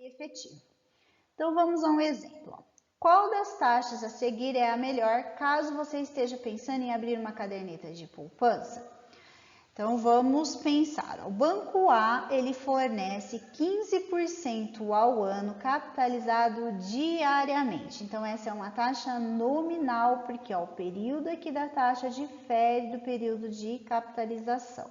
efetivo. Então, vamos a um exemplo. Ó. Qual das taxas a seguir é a melhor caso você esteja pensando em abrir uma caderneta de poupança? Então, vamos pensar. O Banco A, ele fornece 15% ao ano capitalizado diariamente. Então, essa é uma taxa nominal, porque ó, o período aqui da taxa difere do período de capitalização.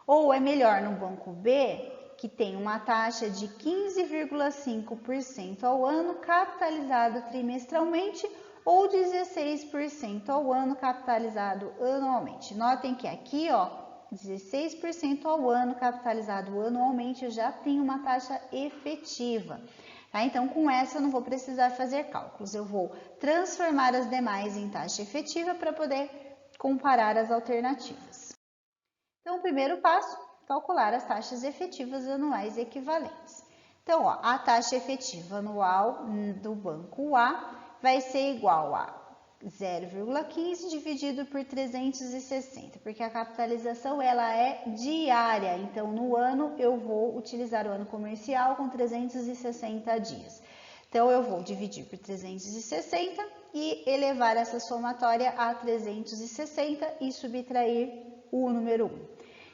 Ou é melhor no Banco B, que tem uma taxa de 15,5% ao ano capitalizado trimestralmente ou 16% ao ano capitalizado anualmente. Notem que aqui, ó, 16% ao ano capitalizado anualmente, eu já tenho uma taxa efetiva. Tá? Então, com essa eu não vou precisar fazer cálculos, eu vou transformar as demais em taxa efetiva para poder comparar as alternativas. Então, o primeiro passo, calcular as taxas efetivas anuais equivalentes. Então, ó, a taxa efetiva anual do Banco A vai ser igual a 0,15 dividido por 360, porque a capitalização ela é diária, então no ano eu vou utilizar o ano comercial com 360 dias. Então eu vou dividir por 360 e elevar essa somatória a 360 e subtrair o número 1.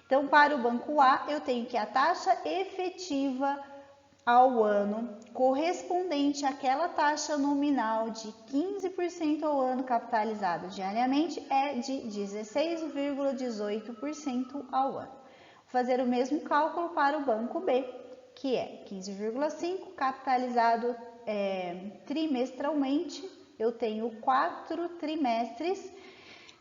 Então para o Banco A eu tenho que a taxa efetiva ao ano, correspondente àquela taxa nominal de 15% ao ano capitalizado diariamente, é de 16,18% ao ano. Vou fazer o mesmo cálculo para o Banco B, que é 15,5% capitalizado trimestralmente, eu tenho 4 trimestres.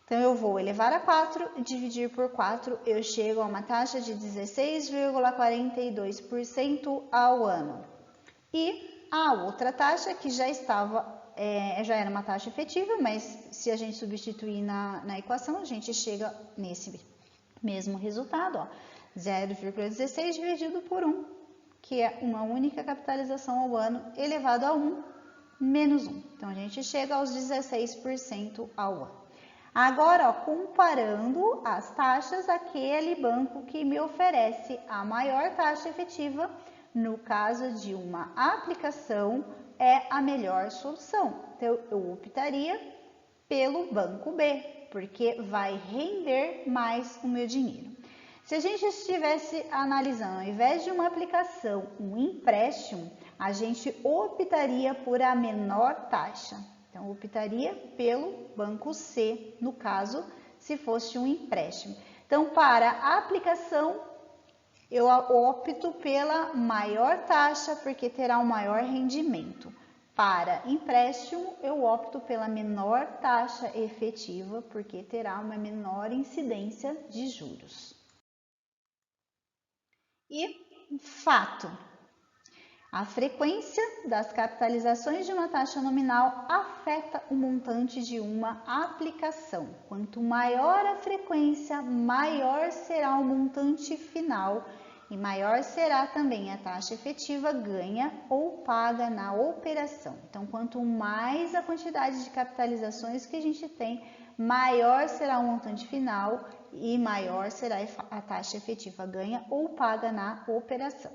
Então, eu vou elevar a 4 e dividir por 4, eu chego a uma taxa de 16,42% ao ano. E a outra taxa, que já era uma taxa efetiva, mas se a gente substituir na equação, a gente chega nesse mesmo resultado, 0,16 dividido por 1, que é uma única capitalização ao ano elevado a 1 menos 1. Então, a gente chega aos 16% ao ano. Agora, ó, comparando as taxas, aquele banco que me oferece a maior taxa efetiva, no caso de uma aplicação, é a melhor solução. Então, eu optaria pelo Banco B, porque vai render mais o meu dinheiro. Se a gente estivesse analisando, ao invés de uma aplicação, um empréstimo, a gente optaria por a menor taxa. Então, optaria pelo Banco C, no caso, se fosse um empréstimo. Então, para a aplicação, eu opto pela maior taxa, porque terá um maior rendimento. Para empréstimo, eu opto pela menor taxa efetiva, porque terá uma menor incidência de juros. E fato. A frequência das capitalizações de uma taxa nominal afeta o montante de uma aplicação. Quanto maior a frequência, maior será o montante final e maior será também a taxa efetiva ganha ou paga na operação. Então, quanto mais a quantidade de capitalizações que a gente tem, maior será o montante final e maior será a taxa efetiva ganha ou paga na operação.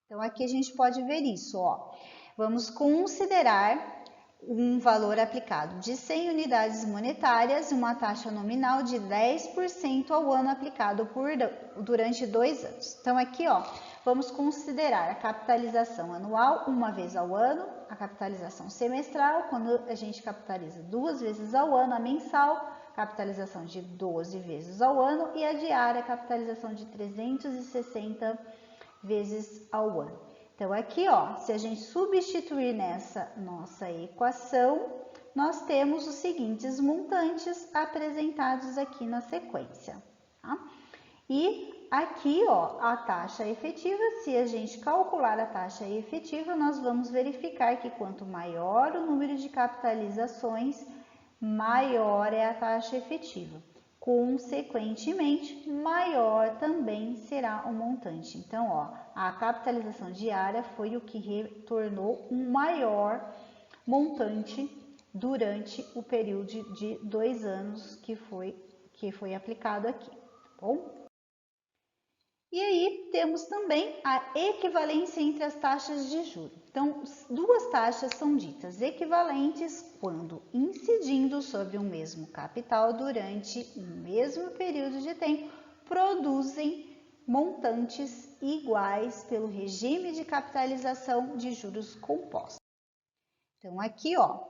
Então, aqui a gente pode ver isso, ó. Vamos considerar um valor aplicado de 100 unidades monetárias e uma taxa nominal de 10% ao ano aplicado durante 2 anos. Então, aqui, ó, vamos considerar a capitalização anual uma vez ao ano, a capitalização semestral, quando a gente capitaliza 2 vezes ao ano, a mensal, capitalização de 12 vezes ao ano e a diária, capitalização de 360 vezes ao ano. Então, aqui, ó, se a gente substituir nessa nossa equação, nós temos os seguintes montantes apresentados aqui na sequência. Tá? E aqui, ó, a taxa efetiva, se a gente calcular a taxa efetiva, nós vamos verificar que quanto maior o número de capitalizações, maior é a taxa efetiva. Consequentemente, maior também será o montante. Então, ó, a capitalização diária foi o que retornou um maior montante durante o período de 2 anos que foi aplicado aqui, tá bom? E aí temos também a equivalência entre as taxas de juros. Então, duas taxas são ditas equivalentes quando incidindo sobre o mesmo capital durante o mesmo período de tempo, produzem montantes iguais pelo regime de capitalização de juros compostos. Então, aqui, ó,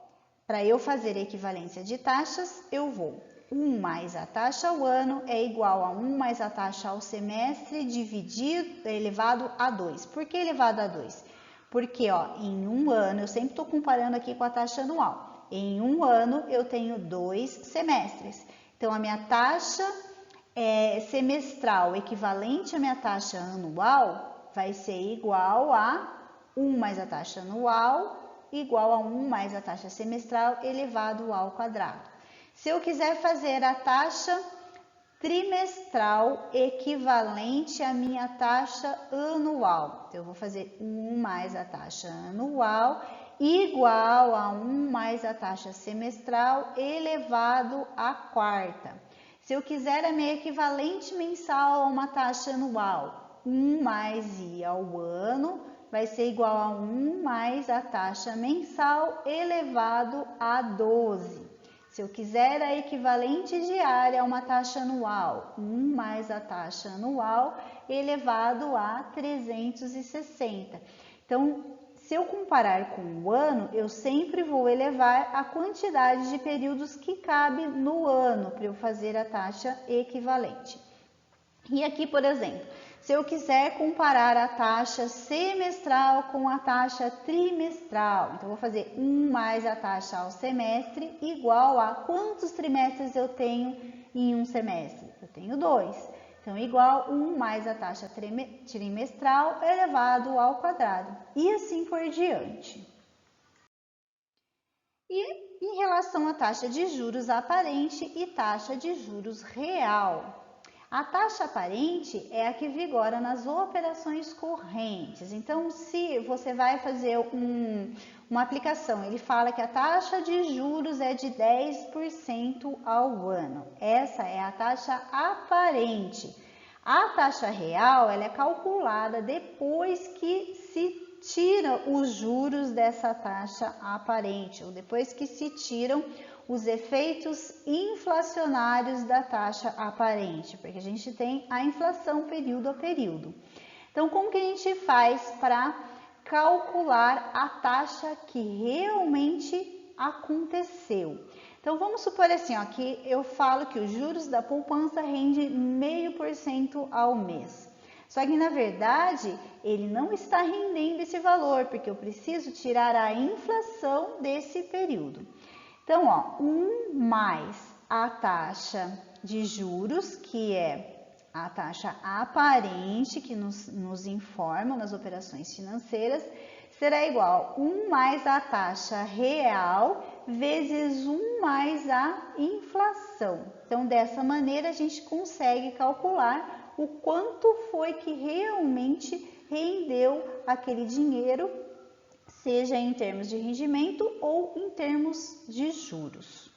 para eu fazer a equivalência de taxas, eu vou 1 mais a taxa ao ano é igual a 1 mais a taxa ao semestre dividido, elevado a 2. Por que elevado a 2? Porque, ó, em um ano, eu sempre estou comparando aqui com a taxa anual. Em um ano, eu tenho 2 semestres. Então, a minha taxa semestral equivalente à minha taxa anual vai ser igual a 1 mais a taxa anual igual a 1 mais a taxa semestral elevado ao quadrado. Se eu quiser fazer a taxa trimestral equivalente à minha taxa anual, então eu vou fazer 1 mais a taxa anual igual a 1 mais a taxa semestral elevado à quarta. Se eu quiser a minha equivalente mensal a uma taxa anual, 1 mais I ao ano vai ser igual a 1 mais a taxa mensal elevado a 12. Se eu quiser a equivalente diária a uma taxa anual, 1 mais a taxa anual elevado a 360. Então, se eu comparar com o ano, eu sempre vou elevar a quantidade de períodos que cabe no ano para eu fazer a taxa equivalente. E aqui, por exemplo, se eu quiser comparar a taxa semestral com a taxa trimestral, então vou fazer 1 mais a taxa ao semestre igual a quantos trimestres eu tenho em um semestre? Eu tenho 2. Então, igual 1 mais a taxa trimestral elevado ao quadrado. E assim por diante. E em relação à taxa de juros aparente e taxa de juros real. A taxa aparente é a que vigora nas operações correntes. Então, se você vai fazer uma aplicação, ele fala que a taxa de juros é de 10% ao ano. Essa é a taxa aparente. A taxa real, ela é calculada depois que se tira os juros dessa taxa aparente, ou depois que se tiram os efeitos inflacionários da taxa aparente, porque a gente tem a inflação período a período. Então, como que a gente faz para calcular a taxa que realmente aconteceu? Então, vamos supor assim, ó, que eu falo que os juros da poupança rende 0,5% ao mês. Só que, na verdade, ele não está rendendo esse valor, porque eu preciso tirar a inflação desse período. Então, ó, 1 mais a taxa de juros, que é a taxa aparente que nos informa nas operações financeiras, será igual a 1 mais a taxa real vezes 1 mais a inflação. Então, dessa maneira, a gente consegue calcular o quanto foi que realmente rendeu aquele dinheiro, seja em termos de rendimento ou em termos de juros.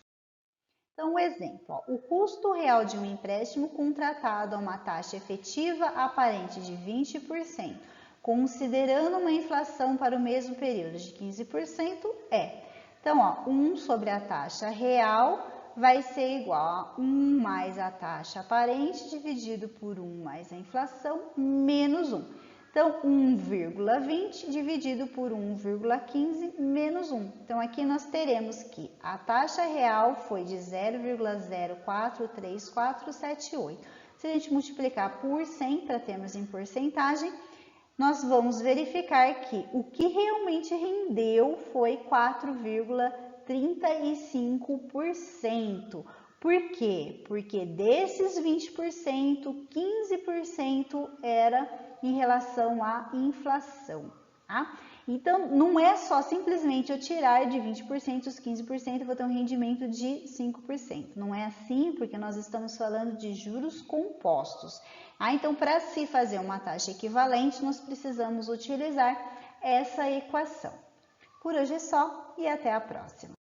Então, um exemplo, ó, o custo real de um empréstimo contratado a uma taxa efetiva aparente de 20%, considerando uma inflação para o mesmo período de 15%, é. Então, ó, 1 sobre a taxa real vai ser igual a 1 mais a taxa aparente dividido por 1 mais a inflação menos 1. Então, 1,20 dividido por 1,15 menos 1. Então, aqui nós teremos que a taxa real foi de 0,043478. Se a gente multiplicar por 100 para termos em porcentagem, nós vamos verificar que o que realmente rendeu foi 4,35%. Por quê? Porque desses 20%, 15% era em relação à inflação, tá? Então, não é só simplesmente eu tirar de 20% os 15% e vou ter um rendimento de 5%. Não é assim, porque nós estamos falando de juros compostos. Então, para se fazer uma taxa equivalente, nós precisamos utilizar essa equação. Por hoje é só e até a próxima.